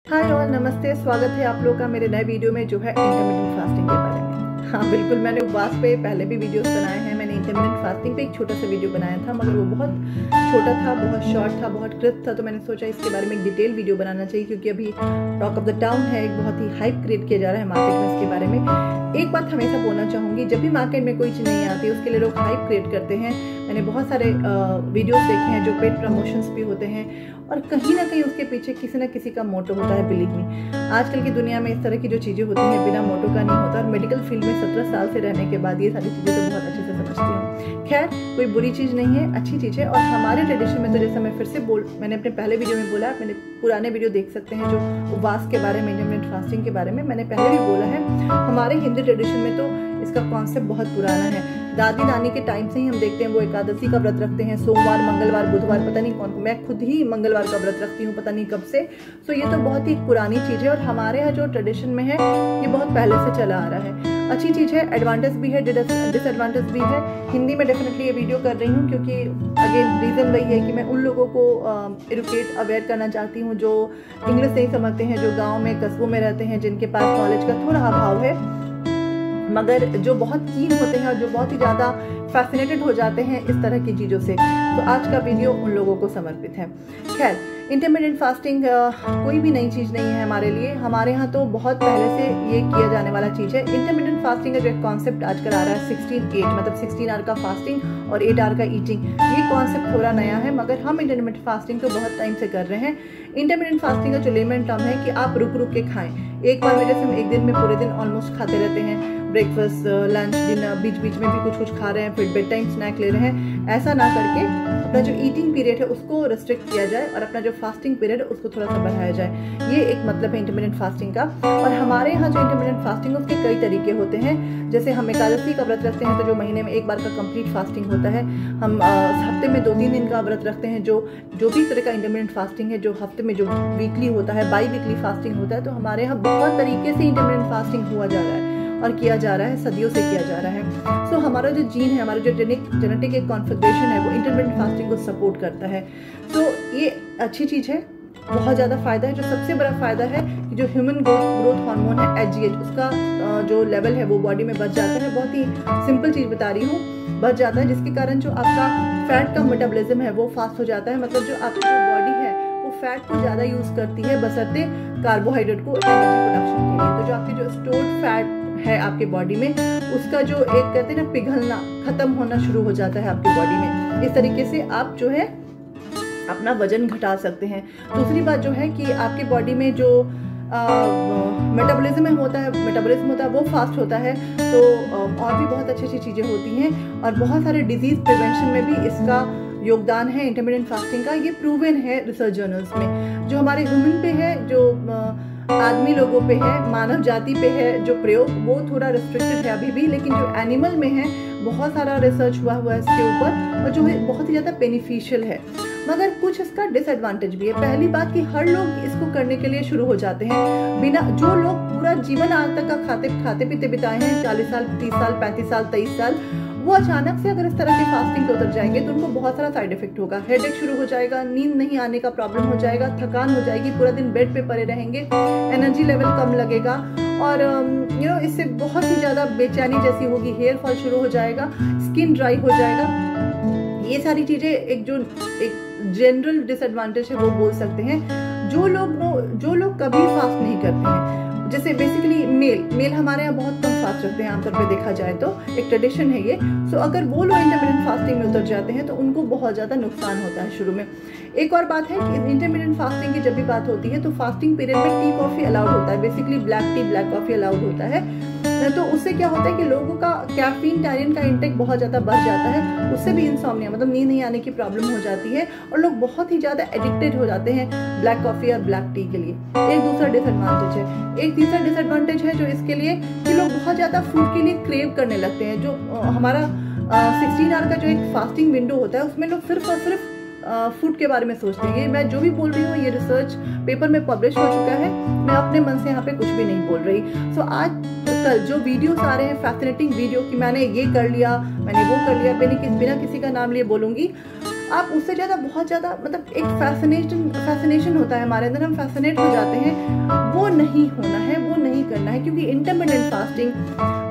हाय और नमस्ते, स्वागत है आप लोग का मेरे नए वीडियो में जो है इंटरमिटेंट फास्टिंग के बारे में। हाँ बिल्कुल, मैंने उपवास पे पहले भी वीडियोस बनाए हैं। मैंने इंटरमिटेंट फास्टिंग पे एक छोटा सा वीडियो बनाया था, मगर वो बहुत छोटा था, बहुत शॉर्ट था, बहुत क्रिस्प था। तो मैंने सोचा इसके बारे में एक डिटेल वीडियो बनाना चाहिए, क्योंकि अभी टॉक ऑफ द टाउन है, एक बहुत ही हाइप क्रिएट किया जा रहा है मार्केट में इसके बारे में। एक बात हमेशा बोलना चाहूँगी, जब भी मार्केट में कोई चीज़ नहीं आती उसके लिए लोग हाइप क्रिएट करते हैं। मैंने बहुत सारे वीडियोस देखे हैं जो पेड प्रमोशंस भी होते हैं, और कहीं ना कहीं उसके पीछे किसी न किसी का मोटो होता है। बिलीव मी, आजकल की दुनिया में इस तरह की जो चीज़ें होती हैं बिना मोटो का नहीं होता। और मेडिकल फील्ड में 17 साल से रहने के बाद ये सारी चीज़ें तो बहुत अच्छे से समझती हूँ। खैर, कोई बुरी चीज़ नहीं है, अच्छी चीज़ है। और हमारे ट्रेडिशन में तो जैसा मैं फिर से मैंने अपने पहले वीडियो में बोला, मैंने पुराने वीडियो देख सकते हैं जो उपवास के बारे में, इंटरमिटेंट फास्टिंग के बारे में मैंने पहले भी बोला है। हमारे हिंदू ट्रेडिशन में तो इसका कॉन्सेप्ट बहुत पुराना है। दादी नानी के टाइम से ही हम देखते हैं वो एकादशी का व्रत रखते हैं, सोमवार, मंगलवार, बुधवार, पता नहीं कौन। मैं खुद ही मंगलवार का व्रत रखती हूँ, पता नहीं कब से। तो ये तो बहुत ही पुरानी चीज़ है, और हमारे यहाँ जो ट्रेडिशन में है ये बहुत पहले से चला आ रहा है। अच्छी चीज़ है, एडवांटेज भी है, डिसएडवांटेज भी है। हिंदी में डेफिनेटली ये वीडियो कर रही हूँ क्योंकि अगेन रीज़न वही है कि मैं उन लोगों को एडुकेट अवेयर करना चाहती हूँ जो इंग्लिश नहीं समझते हैं, जो गाँव में कस्बों में रहते हैं, जिनके पास नॉलेज का थोड़ा अभाव है, मगर जो बहुत कीन होते हैं और जो बहुत ही ज़्यादा फैसिनेटेड हो जाते हैं इस तरह की चीज़ों से। तो आज का वीडियो उन लोगों को समर्पित है। खैर, इंटरमिटेंट फास्टिंग कोई भी नई चीज़ नहीं है हमारे लिए। हमारे यहाँ तो बहुत पहले से ये किया जाने वाला चीज़ है। इंटरमिटेंट फास्टिंग का जो कॉन्सेप्ट आजकल आ रहा है 16-8, मतलब 16 आवर का फास्टिंग और 8 आवर का ईटिंग, ये कॉन्सेप्ट थोड़ा नया है, मगर हम इंटरमिटेंट फास्टिंग तो बहुत टाइम से कर रहे हैं। इंटरमिटेंट फास्टिंग का जो लेमन टर्म है कि आप रुक रुक के खाएं। एक बार में जैसे हम एक दिन में पूरे दिन ऑलमोस्ट खाते रहते हैं, ब्रेकफास्ट, लंच, डिनर, बीच बीच में भी कुछ खा रहे हैं, फिर बेड टाइम स्नैक ले रहे हैं, ऐसा ना करके अपना जो ईटिंग पीरियड है उसको रिस्ट्रिक्ट किया जाए और अपना जो फास्टिंग पीरियड है उसको थोड़ा सा बढ़ाया जाए। ये एक मतलब है इंटरमिटेंट फास्टिंग का। और हमारे यहाँ जो इंटरमिटेंट फास्टिंग है उसके कई तरीके होते हैं। जैसे हम एकादशी का व्रत रखते हैं तो जो महीने में एक बार का कंप्लीट फास्टिंग होता है। हम हफ्ते में 2-3 दिन का व्रत रखते हैं, जो भी तरह का इंटरमिटेंट फास्टिंग है, जो हफ्ते में जो वीकली होता है, बाई वीकली फास्टिंग होता है। तो हमारे यहाँ बहुत तरीके से इंटरमिटेंट फास्टिंग हुआ जा रहा है और किया जा रहा है, सदियों से किया जा रहा है। सो हमारा जो जीन है, हमारा जो जेनेटिक एक कॉन्फ़िगरेशन है, वो इंटरमिटेंट फास्टिंग को सपोर्ट करता है। तो ये अच्छी चीज़ है, बहुत ज़्यादा फ़ायदा है। जो सबसे बड़ा फ़ायदा है कि जो ह्यूमन ग्रोथ हार्मोन है HGH, उसका जो लेवल है वो बॉडी में बढ़ जाता है। बहुत ही सिंपल चीज़ बता रही हूँ, बढ़ जाता है, जिसके कारण जो आपका फैट का मेटाबॉलिज्म है वो फास्ट हो जाता है। मतलब जो आपकी जो बॉडी है वो फैट को ज़्यादा यूज़ करती है बशर्ते कार्बोहाइड्रेट को एनर्जी प्रोडक्शन के लिए। तो जो आपकी जो स्टोर्ड फैट है आपके बॉडी में, उसका जो एक कहते हैं ना पिघलना, खत्म होना शुरू हो जाता है आपकी बॉडी में। इस तरीके से आप जो है अपना वजन घटा सकते हैं। दूसरी बात जो है कि आपकी बॉडी में जो मेटाबॉलिज्म होता है वो फास्ट होता है। तो और भी बहुत अच्छी अच्छी चीज़ें होती हैं, और बहुत सारे डिजीज प्रिवेंशन में भी इसका योगदान है इंटरमिटेंट फास्टिंग का। ये प्रूवन है रिसर्च जर्नल्स में। जो हमारे ह्यूमन पे है, जो आदमी लोगों पे है, मानव जाति पे है जो प्रयोग, वो थोड़ा रिस्ट्रिक्टेड है अभी भी, लेकिन जो एनिमल में है बहुत सारा रिसर्च हुआ है इसके ऊपर, और जो है बहुत ही ज़्यादा बेनिफिशियल है। मगर कुछ इसका डिसएडवांटेज भी है। पहली बात कि हर लोग इसको करने के लिए शुरू हो जाते हैं बिना, जो लोग पूरा जीवन आज तक का खाते पीते बिताए हैं, 40 साल, 30 साल, 35 साल, 23 साल, वो अचानक से अगर इस तरह के फास्टिंग पे उतर जाएंगे तो उनको बहुत सारा साइड इफेक्ट होगा। हेडेक शुरू हो जाएगा, नींद नहीं आने का प्रॉब्लम हो जाएगा, थकान हो जाएगी, पूरा दिन बेड पे पड़े रहेंगे, एनर्जी लेवल कम लगेगा, और इससे बहुत ही ज़्यादा बेचैनी जैसी होगी, हेयर फॉल शुरू हो जाएगा, स्किन ड्राई हो जाएगा। ये सारी चीज़ें एक जनरल डिसएडवांटेज है, वो बोल सकते हैं। जो लोग कभी फास्ट नहीं करते हैं, जैसे बेसिकली मेल हमारे यहाँ बहुत कम फास्ट रखते हैं आमतौर पे देखा जाए तो, एक ट्रेडिशन है ये। सो अगर वो लोग इंटरमिटेंट फास्टिंग में उतर जाते हैं तो उनको बहुत ज़्यादा नुकसान होता है शुरू में। एक और बात है कि इंटरमिटेंट फास्टिंग की जब भी बात होती है तो फास्टिंग पीरियड में टी कॉफ़ी अलाउड होता है, basically black T, black coffee allowed होता है। तो उससे क्या होता है कि लोगों का कैफीन, टैनिन का इंटेक बहुत ज़्यादा बढ़ जाता है। उससे भी इंसोम्निया, मतलब नींद नहीं आने की प्रॉब्लम हो जाती है, और लोग बहुत ही ज़्यादा एडिक्टेड हो जाते हैं ब्लैक कॉफ़ी और ब्लैक टी के लिए। एक दूसरा डिसएडवांटेज है। एक तीसरा डिसएडवांटेज है जो इसके लिए कि लोग बहुत ज़्यादा फूड के लिए क्रेव करने लगते हैं। जो हमारा 16 आवर का जो एक फास्टिंग विंडो होता है उसमें लोग सिर्फ और सिर्फ फूड के बारे में सोचते हैं। ये मैं जो भी बोल रही हूँ ये रिसर्च पेपर में पब्लिश हो चुका है, मैं अपने मन से यहाँ पे कुछ भी नहीं बोल रही। सो आज कल जो वीडियोस आ रहे हैं, फैसिनेटिंग वीडियो कि मैंने ये कर लिया, मैंने वो कर लिया, बिना किसी का नाम लिए बोलूँगी, आप उससे ज़्यादा बहुत ज़्यादा मतलब एक फैसिनेशन होता है हमारे अंदर, हम फैसिनेट हो जाते हैं, वो नहीं होना है, वो नहीं करना है, क्योंकि इंटरमिटेंट फास्टिंग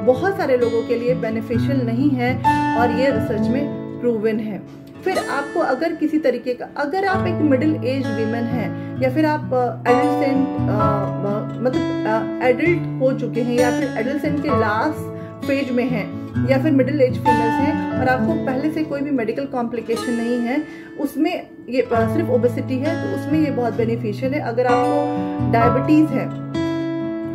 बहुत सारे लोगों के लिए बेनिफिशियल नहीं है और ये रिसर्च में प्रूवन है। फिर आपको अगर किसी तरीके का, अगर आप एक मिडिल एज वीमेन हैं या फिर आप एडल्ट मतलब एडल्ट हो चुके हैं या फिर एडल्ट के लास्ट फेज में हैं या फिर मिडिल एज फीमेल्स हैं और आपको पहले से कोई भी मेडिकल कॉम्प्लिकेशन नहीं है, उसमें ये सिर्फ ओबेसिटी है तो उसमें ये बहुत बेनिफिशियल है। अगर आपको डायबिटीज़ है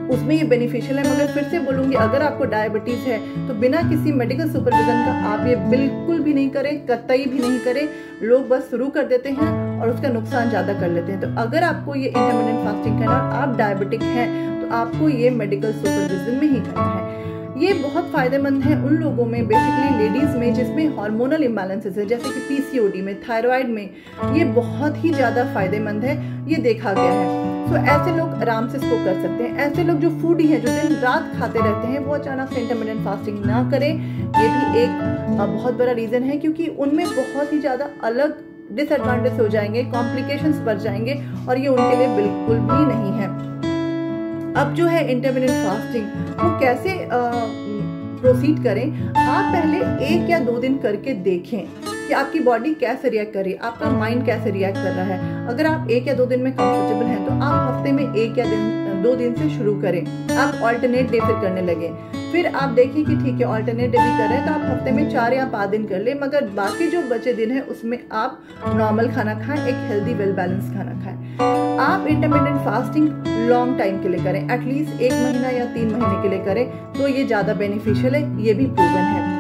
उसमें ये बेनिफिशियल है। मगर फिर से बोलूँगी, अगर आपको डायबिटीज़ है तो बिना किसी मेडिकल सुपरविजन का आप ये बिल्कुल भी नहीं करें, कतई भी नहीं करें। लोग बस शुरू कर देते हैं और उसका नुकसान ज़्यादा कर लेते हैं। तो अगर आपको ये इंटरमिटेंट फास्टिंग करना और आप डायबिटिक हैं तो आपको ये मेडिकल सुपरविजन में ही करना है। ये बहुत फायदेमंद है उन लोगों में, बेसिकली लेडीज़ में जिसमें हार्मोनल इम्बैलेंसेस है, जैसे कि पीसीओडी में, थायराइड में, ये बहुत ही ज़्यादा फायदेमंद है, ये देखा गया है। तो ऐसे लोग आराम से इसको कर सकते हैं। ऐसे लोग जो फूडी हैं, जो दिन रात खाते रहते हैं, वो अचानक से इंटरमिटेंट फास्टिंग ना करें। ये भी एक बहुत बड़ा रीज़न है, क्योंकि उनमें बहुत ही ज़्यादा अलग डिसएडवांटेज हो जाएंगे, कॉम्प्लिकेशंस बढ़ जाएंगे और ये उनके लिए बिल्कुल भी नहीं है। अब जो है इंटरमिटेंट फास्टिंग वो कैसे प्रोसीड करें, आप पहले 1 या 2 दिन करके देखें कि आपकी बॉडी कैसे रिएक्ट कर रही है, आपका माइंड कैसे रिएक्ट कर रहा है। अगर आप 1 या 2 दिन में कंफर्टेबल हैं तो आप हफ्ते में 1 या 2 दिन से शुरू करें। आप ऑल्टरनेट डे फिर करने लगे, फिर आप देखिए कि ठीक है ऑल्टरनेट डे भी कर रहे हैं तो आप हफ्ते में 4 या 5 दिन कर ले, मगर बाकी जो बचे दिन है उसमें आप नॉर्मल खाना खाएं, एक हेल्दी वेल बैलेंस खाना खाएं। आप इंटरमिटेंट फास्टिंग लॉन्ग टाइम के लिए करें, एटलीस्ट 1 महीना या 3 महीने के लिए करें तो ये ज़्यादा बेनिफिशियल है, ये भी प्रूवन है।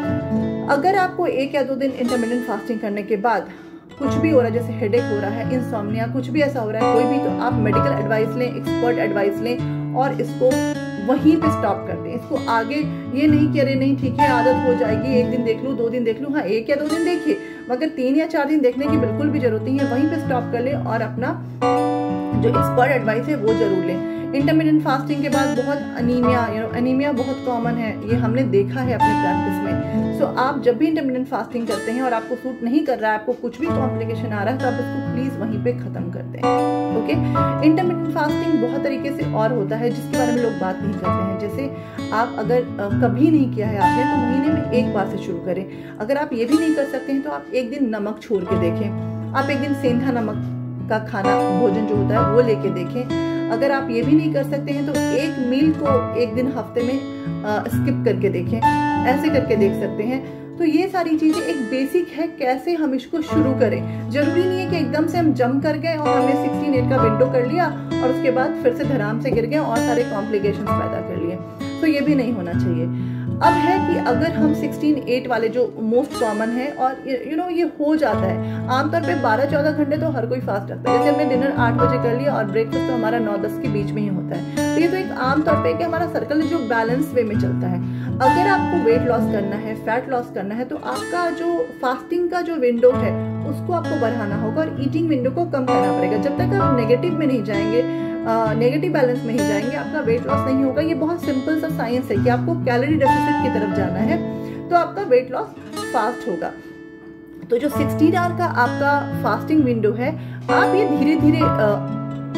अगर आपको 1 या 2 दिन इंटरमिटेंट फास्टिंग करने के बाद कुछ भी हो रहा है, जैसे हेडेक हो रहा है, इंसोम्निया, कुछ भी ऐसा हो रहा है कोई भी, तो आप मेडिकल एडवाइस लें, एक्सपर्ट एडवाइस लें और इसको वहीं पे स्टॉप कर दें। इसको आगे ये नहीं कि अरे नहीं ठीक है आदत हो जाएगी, 1 दिन देख लूँ, 2 दिन देख लूँ। हाँ 1 या 2 दिन देखिए, मगर 3 या 4 दिन देखने की बिल्कुल भी जरूरत नहीं है। वहीं पे स्टॉप कर लें और अपना जो एक्सपर्ट एडवाइस है वो जरूर लें। इंटरमिटेंट फास्टिंग के बाद बहुत अनीमिया बहुत कॉमन है, ये हमने देखा है अपने प्रैक्टिस में। सो आप जब भी इंटरमिटेंट फास्टिंग करते हैं और आपको सूट नहीं कर रहा है, आपको कुछ भी कॉम्प्लिकेशन आ रहा है, तो आप इसको प्लीज वहीं पे खत्म कर दें। ओके, इंटरमिटेंट फास्टिंग बहुत तरीके से और होता है जिसके बारे में लोग बात नहीं करते हैं। जैसे आप अगर कभी नहीं किया है आपने तो महीने में 1 बार से शुरू करें। अगर आप ये भी नहीं कर सकते हैं तो आप 1 दिन नमक छोड़ के देखें, आप 1 दिन सेंधा नमक का खाना भोजन जो होता है वो लेके देखें। अगर आप ये भी नहीं कर सकते हैं तो एक मील को 1 दिन हफ्ते में स्किप करके देखें, ऐसे करके देख सकते हैं। तो ये सारी चीजें एक बेसिक है कैसे हम इसको शुरू करें। जरूरी नहीं है कि एकदम से हम जंप कर गए और हमने 16-8 का विंडो कर लिया और उसके बाद फिर से धड़ाम से गिर गए और सारे कॉम्प्लिकेशंस पैदा कर लिए, तो ये भी नहीं होना चाहिए। अब है कि अगर हम 16-8 वाले जो मोस्ट कॉमन है और ये हो जाता है, आमतौर पे 12-14 घंटे तो हर कोई फास्ट रखता है। जैसे हमने डिनर 8 बजे कर लिया और ब्रेकफास्ट तो हमारा 9-10 के बीच में ही होता है, तो ये तो एक आमतौर पे कि हमारा सर्कल जो बैलेंस वे में चलता है। अगर आपको वेट लॉस करना है, फैट लॉस करना है, तो आपका जो फास्टिंग का जो विंडो है उसको आपको बढ़ाना होगा और ईटिंग विंडो को कम करना पड़ेगा। जब तक आप नेगेटिव में नहीं जाएंगे, नेगेटिव बैलेंस में ही जाएंगे, आपका वेट लॉस नहीं होगा। ये बहुत सिंपल सा साइंस है कि आपको कैलोरी डेफिसिट की तरफ जाना है तो आपका वेट लॉस फास्ट होगा। तो जो 16 आवर का आपका फास्टिंग विंडो है, आप ये धीरे धीरे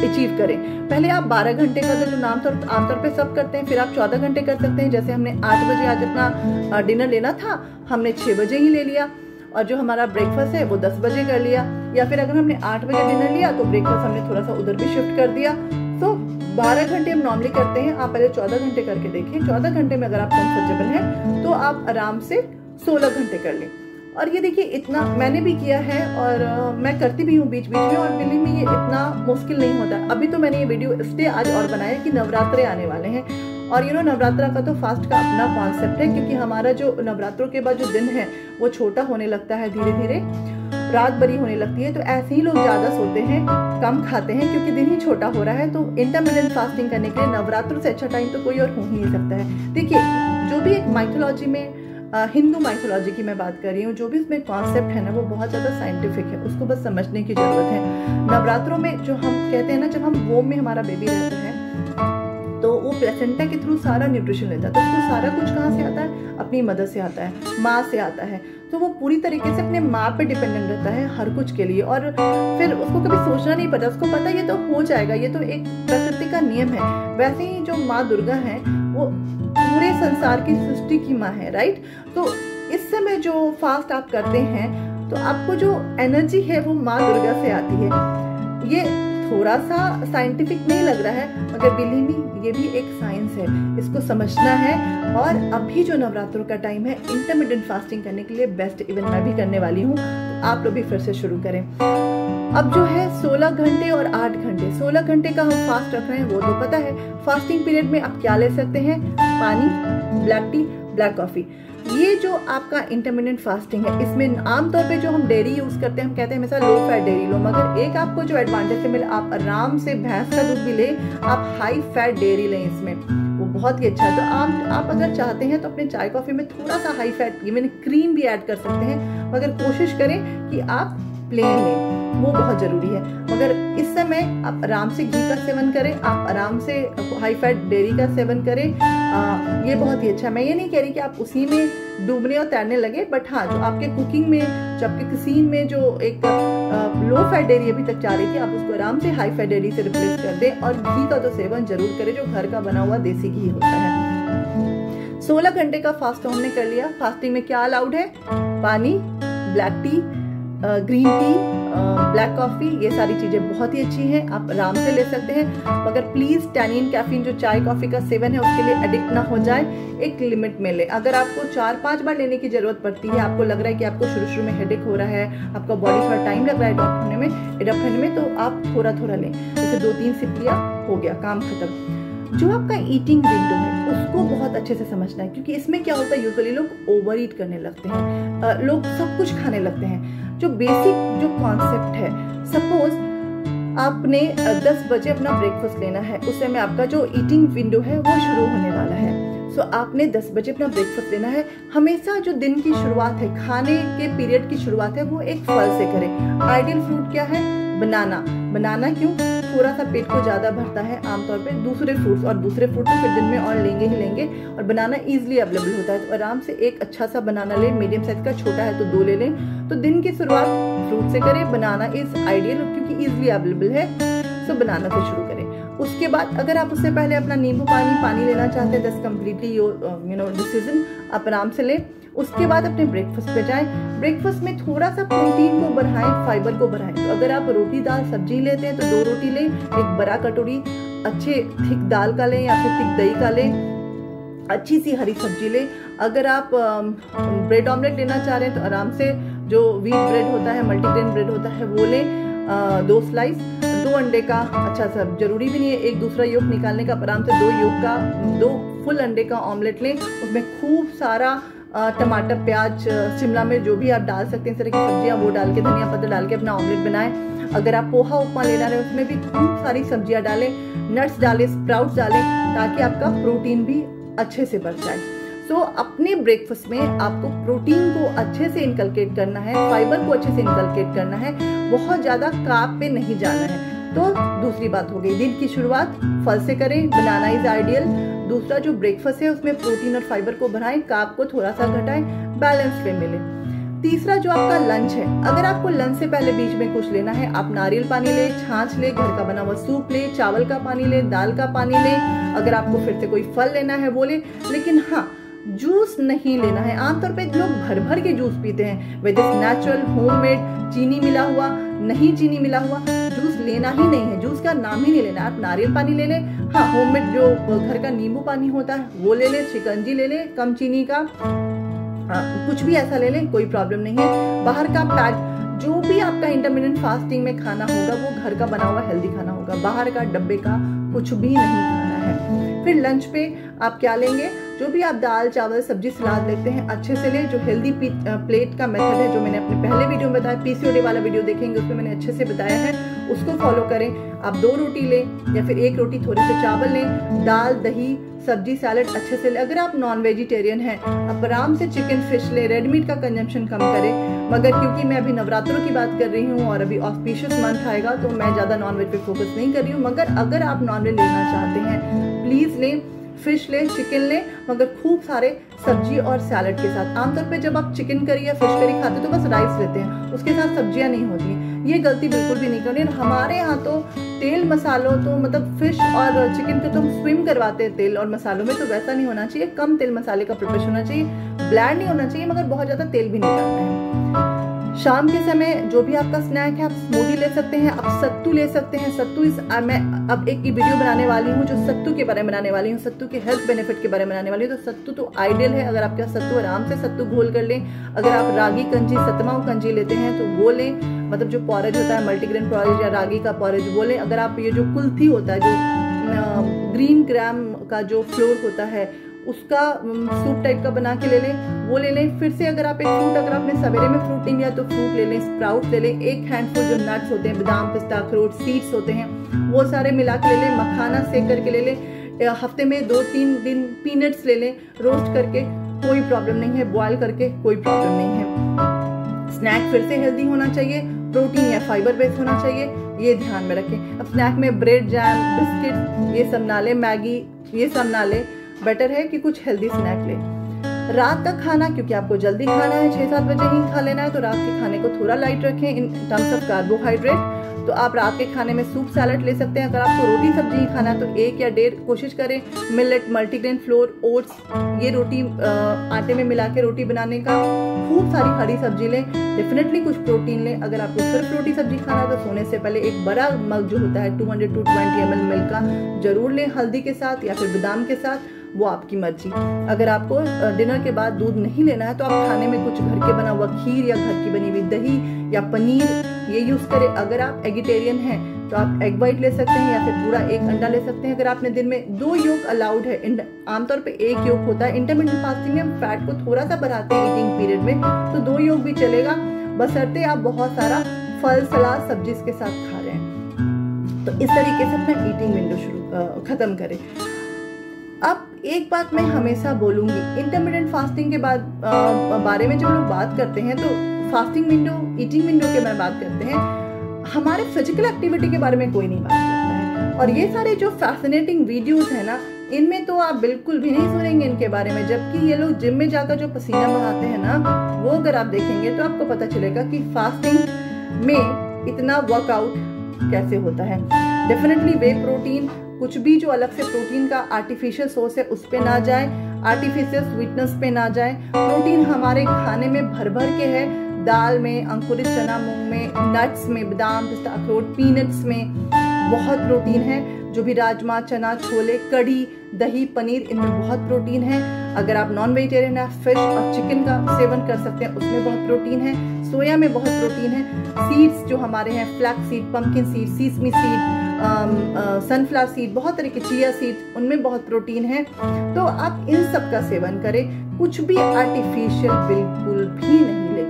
अचीव करें। पहले आप 12 घंटे का जो आमतौर पे सब करते हैं, फिर आप 14 घंटे कर सकते हैं। जैसे हमने 8 बजे आज अपना डिनर लेना था, हमने 6 बजे ही ले लिया और जो हमारा ब्रेकफास्ट है वो 10 बजे कर लिया। या फिर अगर हमने 8 बजे डिनर लिया तो ब्रेकफास्ट हमने थोड़ा सा उधर भी शिफ्ट कर दिया। तो 12 घंटे हम नॉर्मली करते हैं, आप पहले 14 घंटे करके देखें। 14 घंटे में अगर आप कंफर्टेबल हैं तो आप आराम से 16 घंटे कर लें। और ये देखिए इतना मैंने भी किया है और मैं करती भी हूँ बीच बीच में, और बिल्कुल में ये इतना मुश्किल नहीं होता। अभी तो मैंने ये वीडियो इसलिए आज और बनाया कि नवरात्रे आने वाले हैं और नवरात्रा का तो फास्ट का अपना कॉन्सेप्ट है, क्योंकि हमारा जो नवरात्रों के बाद जो दिन है वो छोटा होने लगता है, धीरे धीरे रात बड़ी होने लगती है। तो ऐसे ही लोग ज़्यादा सोते हैं, कम खाते हैं, क्योंकि दिन ही छोटा हो रहा है। तो इंटरमिटेंट फास्टिंग करने के लिए नवरात्रों से अच्छा टाइम तो कोई और हो ही नहीं सकता है। देखिए जो भी एक माइथोलॉजी में हिंदू माइथोलॉजी की मैं बात कर रही हूँ, जो भी इसमें कॉन्सेप्ट है ना वो बहुत ज़्यादा साइंटिफिक है, उसको बस समझने की ज़रूरत है। नवरात्रों में जो हम कहते हैं ना, जब हम वोम में हमारा बेबी रहता है तो वो प्लेसेंटा के थ्रू सारा न्यूट्रिशन लेता है। तो उसको सारा कुछ कहाँ से आता है? अपनी मदर से आता है, माँ से आता है। तो वो पूरी तरीके से अपने माँ पे डिपेंडेंट रहता है हर कुछ के लिए, और फिर उसको कभी सोचना नहीं पड़ता, उसको पता है ये तो हो जाएगा, ये तो एक प्रकृति का नियम है। वैसे ही जो माँ दुर्गा है वो पूरे संसार की सृष्टि की माँ है, राइट। तो इस समय जो फास्ट आप करते हैं तो आपको जो एनर्जी है वो माँ दुर्गा से आती है। ये थोड़ा सा साइंटिफिक नहीं लग रहा है, मगर बिलीव मी ये भी एक साइंस है, इसको समझना है। और अभी जो नवरात्रों का टाइम है इंटरमिटेंट फास्टिंग करने के लिए बेस्ट, इवन मैं भी करने वाली हूँ, तो आप लोग भी फिर से शुरू करें। अब जो है 16 घंटे और 8 घंटे, 16 घंटे का हम फास्ट रख रहे हैं वो तो पता है। फास्टिंग पीरियड में आप क्या ले सकते हैं? पानी, ब्लैक टी, ब्लैक कॉफी। ये जो आपका इंटरमिटेंट फास्टिंग है, इसमें आमतौर पे जो हम डेयरी यूज करते हैं, हम कहते हैं हमेशा लो फैट डेयरी लो, मगर एक आपको जो एडवांटेज से मिले, आप आराम से भैंस का दूध भी ले, आप हाई फैट डेयरी लें, इसमें वो बहुत ही अच्छा है। तो आप अगर चाहते हैं तो अपने चाय कॉफी में थोड़ा सा हाई फैट इवन क्रीम भी ऐड कर सकते हैं, मगर कोशिश करें कि आप प्लेन लें, वो बहुत जरूरी है। मगर इस समय आप आराम से घी का सेवन करें, आप आराम से हाई फैट डेयरी का सेवन करें, ये बहुत ही अच्छा। मैं ये नहीं कह रही कि आप उसी में डूबने और तैरने लगे, बट हाँ, जो आपके कुकिंग में, जो आपके कुसीन में जो एक लो फैट डेयरी अभी तक जा रही थी, आप उसको आराम से हाई फैट डेयरी से रिप्लेस कर दें, और घी का तो सेवन जरूर करें, जो घर का बना हुआ देसी घी होता है। 16 घंटे का फास्ट तो हमने कर लिया। फास्टिंग में क्या अलाउड है? पानी, black T, green tea, black coffee, ये सारी चीजें बहुत ही अच्छी हैं, आप आराम से ले सकते हैं। मगर प्लीज टैनिन, कैफीन जो चाय कॉफी का सेवन है उसके लिए एडिक्ट ना हो जाए, एक लिमिट में ले। अगर आपको 4-5 बार लेने की जरूरत पड़ती है, आपको लग रहा है कि आपको शुरू में हेडेक हो रहा है, आपका बॉडी थोड़ा टाइम लग रहा है एडॉप्ट होने में, तो आप थोड़ा थोड़ा लें। जैसे 2-3 सिप लिया, हो गया, काम खत्म। जो आपका ईटिंग विंडो है उसको बहुत अच्छे से समझना है, क्योंकि इसमें क्या होता है, यूजुअली लोग ओवर ईट करने लगते हैं, लोग सब कुछ खाने लगते हैं। जो बेसिक जो कॉन्सेप्ट है, सपोज आपने 10 बजे अपना ब्रेकफास्ट लेना है, उस समय आपका जो ईटिंग विंडो है वो शुरू होने वाला है। सो आपने 10 बजे अपना ब्रेकफास्ट लेना है। हमेशा जो दिन की शुरुआत है, खाने के पीरियड की शुरुआत है, वो एक फल से करें। आइडियल फ्रूट क्या है? बनाना। बनाना क्यों? थोड़ा सा पेट को ज्यादा भरता है आमतौर पे दूसरे फ्रूट्स, और दूसरे फ्रूट तो फिर दिन में और लेंगे ही लेंगे, और बनाना इजीली अवेलेबल होता है, तो आराम से एक अच्छा सा बनाना लें। मीडियम साइज का, छोटा है तो 2 ले लें। तो दिन की शुरुआत फ्रूट से करें। बनाना इज आइडियल क्योंकि इजीली अवेलेबल है, सो बनाना से शुरू करें। उसके बाद अगर आप उससे पहले अपना नींबू पानी लेना चाहते हैं, दैट्स कंप्लीटली योर डिसीजन, आप आराम से लें। उसके बाद अपने ब्रेकफास्ट पे जाएं। ब्रेकफास्ट में थोड़ा सा प्रोटीन को बढ़ाएं, फाइबर को बढ़ाएं। तो अगर आप रोटी दाल सब्जी लेते हैं तो 2 रोटी लें, एक बड़ा कटोरी अच्छे थिक दाल का लें या फिर थिक दही का लें, अच्छी सी हरी सब्जी लें। अगर आप ब्रेड ऑमलेट लेना चाह रहे हैं तो आराम से जो व्हीट ब्रेड होता है, मल्टीग्रेन ब्रेड होता है, वो लें 2 स्लाइस। 2 अंडे का, अच्छा सा जरूरी भी नहीं है एक दूसरा योग निकालने का, आराम से 2 योग का, 2 फुल अंडे का ऑमलेट लें। उसमें खूब सारा टमाटर, प्याज, शिमला मिर्च जो भी आप डाल सकते हैं, इस तरह की सब्जियां वो डाल के, धनिया पत्ता डाल के अपना ऑमलेट बनाएं। अगर आप पोहा उपमा लेना रहे उसमें भी खूब सारी सब्जियां डालें, नट्स डालें, स्प्राउट्स डालें, ताकि आपका प्रोटीन भी अच्छे से बढ़ जाए। सो अपने ब्रेकफास्ट में आपको प्रोटीन को अच्छे से इनकलकेट करना है, फाइबर को अच्छे से इनकलकेट करना है, बहुत ज्यादा कार्ब पे नहीं जाना है। तो दूसरी बात हो गई, दिन की शुरुआत फल से करें, बनाना इज आइडियल। दूसरा जो ब्रेकफास्ट है उसमें प्रोटीन और फाइबर को बढ़ाएं, कार्ब को थोड़ा सा घटाएं, बैलेंस वे मिले। तीसरा जो आपका लंच है, अगर आपको लंच से पहले बीच में कुछ लेना है, आप नारियल पानी ले, छाछ ले, घर का बना हुआ सूप ले, चावल का पानी ले, दाल का पानी ले। अगर आपको फिर से कोई फल लेना है वो ले, लेकिन हाँ, जूस नहीं लेना है। आमतौर पे लोग भर भर के जूस पीते हैं, विद नेचुरल, होममेड, चीनी मिला हुआ, नहीं चीनी मिला हुआ, जूस लेना ही नहीं है, जूस का नाम ही नहीं लेना। आप नारियल पानी ले लें, हाँ, होममेड जो घर का नींबू पानी होता है वो ले लें, शिकंजी ले लें कम चीनी का, कुछ भी ऐसा ले लें, कोई प्रॉब्लम नहीं है। बाहर का पैक जो भी आपका इंटरमिटेंट फास्टिंग में खाना होगा वो घर का बना हुआ हेल्दी खाना होगा, बाहर का डब्बे का कुछ भी नहीं खाना है। फिर लंच पे आप क्या लेंगे? जो भी आप दाल, चावल, सब्जी, सलाद लेते हैं अच्छे से ले। जो हेल्दी प्लेट का मेथड है, जो मैंने अपने पहले वीडियो में बताया, पीसीओडी वाला वीडियो देखेंगे उसमें मैंने अच्छे से बताया है, उसको फॉलो करें। आप 2 रोटी लें या फिर 1 रोटी थोड़े से चावल लें, दाल, दही, सब्जी, सैलड अच्छे से लें। अगर आप नॉन वेजिटेरियन हैं, आप आराम से चिकन, फिश लें, रेड मीट का कंजम्पशन कम करें। मगर क्योंकि मैं अभी नवरात्रों की बात कर रही हूँ और अभी ऑस्पिशियस मंथ आएगा, तो मैं ज़्यादा नॉन वेज पे फोकस नहीं कर रही हूँ। मगर अगर आप नॉन वेज लेना चाहते हैं, प्लीज़ लें, फिश लें, चिकन लें, मगर खूब सारे सब्जी और सैलड के साथ। आमतौर पे जब आप चिकन करी या फिश करी खाते हैं तो बस राइस लेते हैं, उसके साथ सब्जियां नहीं होती हैं। ये गलती बिल्कुल भी नहीं करनी। हमारे यहाँ तो तेल मसालों तो मतलब फिश और चिकन को तो हम स्विम करवाते हैं तेल और मसालों में, तो वैसा नहीं होना चाहिए। कम तेल मसाले का प्रिपरेशन होना चाहिए, ब्लैंड नहीं होना चाहिए, मगर बहुत ज़्यादा तेल भी नहीं डालना है। शाम के समय जो भी आपका स्नैक है, आप स्मूदी ले सकते हैं, आप सत्तू ले सकते हैं। सत्तू मैं अब एक वीडियो बनाने वाली हूँ जो सत्तू के बारे में बनाने वाली हूँ, सत्तू के हेल्थ बेनिफिट के बारे में बनाने वाली हूँ। तो सत्तू तो आइडियल है। अगर आपके पास सत्तू, आराम से सत्तू घोल कर लें। अगर आप रागी कंजी, सतमाऊ कंजी लेते हैं तो वो लें, मतलब जो पॉरेज होता है, मल्टीग्रेन पॉरेज या रागी का पॉरेज वो लें। अगर आप ये जो कुल्थी होता है, जो ग्रीन ग्राम का जो फ्लोर होता है, उसका सूप टाइप का बना के ले लें, वो ले लें। फिर से अगर आप एक फ्रूट, अगर आपने सवेरे में फ्रूट नहीं लिया तो फ्रूट ले लें, स्प्राउट ले लें। 1 हैंडफुल जो नट्स होते हैं, बादाम, पिस्ता, अखरोट, सीड्स होते हैं, वो सारे मिला के ले लें। मखाना सेक करके ले लें। हफ्ते में 2-3 दिन पीनट्स ले लें, रोस्ट करके, कोई प्रॉब्लम नहीं है। बॉयल करके कोई प्रॉब्लम नहीं है। स्नैक फिर से हेल्दी होना चाहिए, प्रोटीन या फाइबर बेस्ड होना चाहिए, ये ध्यान में रखें। अब स्नैक में ब्रेड, जैम, बिस्किट ये सब ना लें, मैगी ये सब ना लें। बेटर है कि कुछ हेल्दी स्नैक लें। रात का खाना, क्योंकि आपको जल्दी खाना है, 6-7 बजे ही खा लेना है, तो रात के खाने को थोड़ा लाइट रखें इन टर्म्स ऑफ कार्बोहाइड्रेट। तो आप रात के खाने में सूप, सैलड ले सकते हैं। अगर आपको रोटी सब्जी ही खाना है तो 1 या 1.5 कोशिश करें। मिलेट, मल्टीग्रेन फ्लोर, ओट्स, ये रोटी आटे में मिला के रोटी बनाने का। खूब सारी हरी सब्जी लें, डेफिनेटली कुछ प्रोटीन लें। अगर आपको सिर्फ रोटी सब्जी खाना है तो सोने से पहले एक बड़ा मग जो होता है 200-220 ml मिल्क का जरूर लें, हल्दी के साथ या फिर बादाम के साथ, वो आपकी मर्जी। अगर आपको डिनर के बाद दूध नहीं लेना है तो आप खाने में कुछ घर के बना हुआ खीर या घर की बनी हुई दही या पनीर ये यूज करें। अगर आप एगिटेरियन हैं तो आप एग वाइट ले सकते हैं या फिर पूरा 1 अंडा ले सकते हैं। अगर आपने दिन में 2 योग अलाउड है, आमतौर पे 1 योग होता है। इंटरमिटेंट फास्टिंग में हम फैट को थोड़ा सा बढ़ाते हैं ईटिंग पीरियड में, तो 2 योग भी चलेगा, बशर्ते आप बहुत सारा फल, सलाद, सब्जी के साथ खा रहे हैं। तो इस तरीके से अपना ईटिंग विंडो खत्म करें। अब एक बात मैं हमेशा बोलूंगी, इंटरमिटेंट फास्टिंग के बारे में जब लोग बात करते हैं तो फास्टिंग विंडो, ईटिंग विंडो के बारे में बात करते हैं, हमारे फिजिकल एक्टिविटी के बारे में कोई नहीं बात करता है। और ये सारे जो फैसिनेटिंग वीडियोस है ना, इनमें तो आप बिल्कुल भी नहीं सुनेंगे इनके बारे में। जबकि ये लोग जिम में जाकर जो पसीना बहाते हैं ना, वो अगर आप देखेंगे तो आपको पता चलेगा कि फास्टिंग में इतना वर्कआउट कैसे होता है। डेफिनेटली वे प्रोटीन, कुछ भी जो अलग से प्रोटीन का आर्टिफिशियल सोर्स है उस पे ना जाए, आर्टिफिशियल स्वीटनेस पे ना जाए। प्रोटीन हमारे खाने में भर भर के है, दाल में, अंकुरित चना मूंग में, नट्स में, बादाम, पिस्ता, अखरोट, पीनट्स में बहुत प्रोटीन है। जो भी राजमा, चना, छोले, कढ़ी, दही, पनीर, इनमें बहुत प्रोटीन है। अगर आप नॉन वेजिटेरियन है, फिश और चिकन का सेवन कर सकते हैं, उसमें बहुत प्रोटीन है। सोया में बहुत प्रोटीन है। सीड्स जो हमारे हैं, flax seed, pumpkin seed, sesame seed, sunflower seed, बहुत तरह के चिया सीड, उनमें बहुत प्रोटीन है। तो आप इन सब का सेवन करें, कुछ भी आर्टिफिशियल बिल्कुल भी नहीं ले।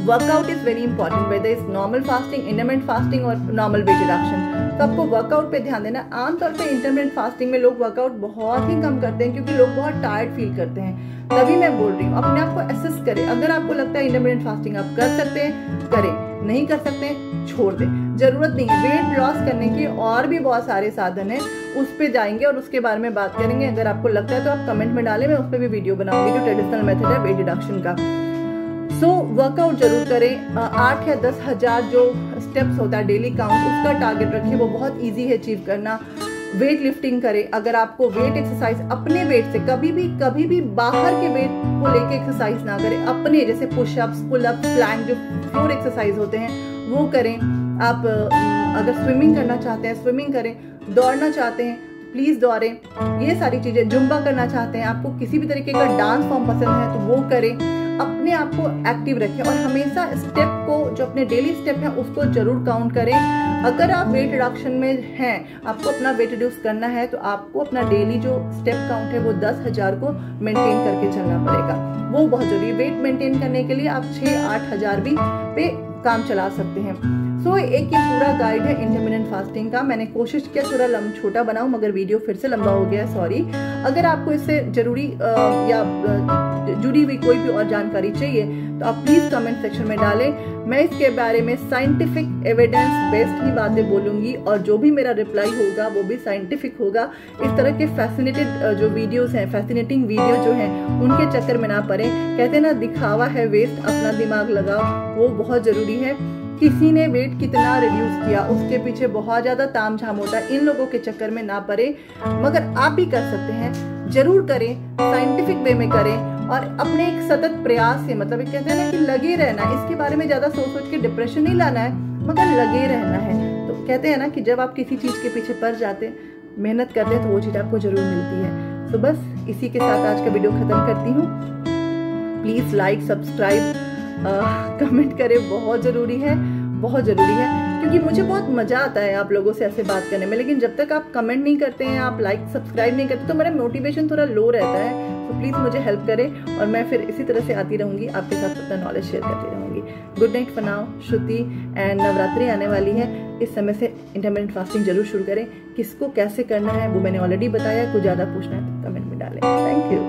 Workout is very important, whether is normal fasting, intermittent fasting और नॉर्मल वेट रिडक्शन। तो आपको वर्कआउट पे ध्यान देना। आमतौर पे इंटरमिटेंट फास्टिंग में लोग वर्कआउट बहुत ही कम करते हैं क्योंकि लोग बहुत टायर्ड फील करते हैं। तभी मैं बोल रही हूँ, अपने आप को असेस करें। अगर आपको लगता है इंटरमिटेंट फास्टिंग आप कर सकते हैं, करें, नहीं कर सकते छोड़ दें, जरूरत नहीं है। वेट लॉस करने के और भी बहुत सारे साधन हैं, उस पे जाएंगे और उसके बारे में बात करेंगे। अगर आपको लगता है तो आप कमेंट में डालें, मैं उस पर भी वीडियो बनाऊंगी जो ट्रेडिशनल मेथड है वेट रिडक्शन का। सो वर्कआउट जरूर करें। 8 या 10 हज़ार जो स्टेप्स होता है डेली काउंट, उसका टारगेट रखें, वो बहुत ईजी है अचीव करना। वेट लिफ्टिंग करें। अगर आपको वेट एक्सरसाइज अपने वेट से कभी भी बाहर के वेट को लेके एक्सरसाइज ना करें, अपने जैसे पुशअप्स, पुलअप्स, प्लैंक जो फ्लोर एक्सरसाइज होते हैं वो करें। आप अगर स्विमिंग करना चाहते हैं स्विमिंग करें, दौड़ना चाहते हैं प्लीज दौड़ें, ये सारी चीजें। जुम्बा करना चाहते हैं, आपको किसी भी तरीके का डांस फॉर्म पसंद है तो वो करें। अपने आप को एक्टिव रखें और हमेशा स्टेप को, जो अपने डेली स्टेप है उसको जरूर काउंट करें। अगर आप वेट रिडक्शन में हैं, आपको अपना वेट रिड्यूस करना है, तो आपको अपना डेली जो स्टेप काउंट है वो 10,000 को मेंटेन करके चलना पड़ेगा। वो बहुत जरूरी है। वेट मेंटेन करने के लिए आप 6-8 हज़ार भी पे काम चला सकते हैं। सो एक ये पूरा गाइड है इंटरमिटेंट फास्टिंग का। मैंने कोशिश किया थोड़ा छोटा बनाऊं, मगर वीडियो फिर से लंबा हो गया, सॉरी। अगर आपको इससे जरूरी या जुड़ी हुई कोई भी और जानकारी चाहिए तो आप प्लीज कमेंट सेक्शन में डालें। मैं इसके बारे में साइंटिफिक एविडेंस बेस्ड ही बातें बोलूंगी, और जो भी मेरा रिप्लाई होगा वो भी साइंटिफिक होगा। इस तरह के फैसिनेटेड जो वीडियोस हैं, फैसिनेटिंग वीडियो जो हैं, उनके चक्कर में ना पड़े। कहते हैं ना, दिखावा है वेस्ट, अपना दिमाग लगाओ, वो बहुत जरूरी है। किसी ने वेट कितना रिड्यूस किया, उसके पीछे बहुत ज्यादा तामझाम होता है, इन लोगों के चक्कर में ना पड़े। मगर आप भी कर सकते हैं, जरूर करें, साइंटिफिक वे में करें, और अपने एक सतत प्रयास से, मतलब कहते हैं ना कि लगे रहना। इसके बारे में ज्यादा सोच के डिप्रेशन नहीं लाना है, मगर लगे रहना है। तो कहते हैं ना कि जब आप किसी चीज के पीछे पड़ जाते, मेहनत करते हैं, तो वो चीज आपको जरूर मिलती है। तो बस इसी के साथ आज का वीडियो खत्म करती हूँ। प्लीज लाइक, सब्सक्राइब, कमेंट करें, बहुत जरूरी है, बहुत जरूरी है, क्योंकि मुझे बहुत मजा आता है आप लोगों से ऐसे बात करने में। लेकिन जब तक आप कमेंट नहीं करते हैं, आप लाइक सब्सक्राइब नहीं करते, तो मेरा मोटिवेशन थोड़ा लो रहता है। तो प्लीज मुझे हेल्प करें, और मैं फिर इसी तरह से आती रहूंगी, आपके साथ अपना नॉलेज शेयर करती रहूंगी। Good night for now, Shruti. And Navratri आने वाली है, इस समय से इंटरमिटेंट फास्टिंग जरूर शुरू करें। किसको कैसे करना है वो मैंने ऑलरेडी बताया, कुछ ज्यादा पूछना है तो कमेंट में डालें। Thank you.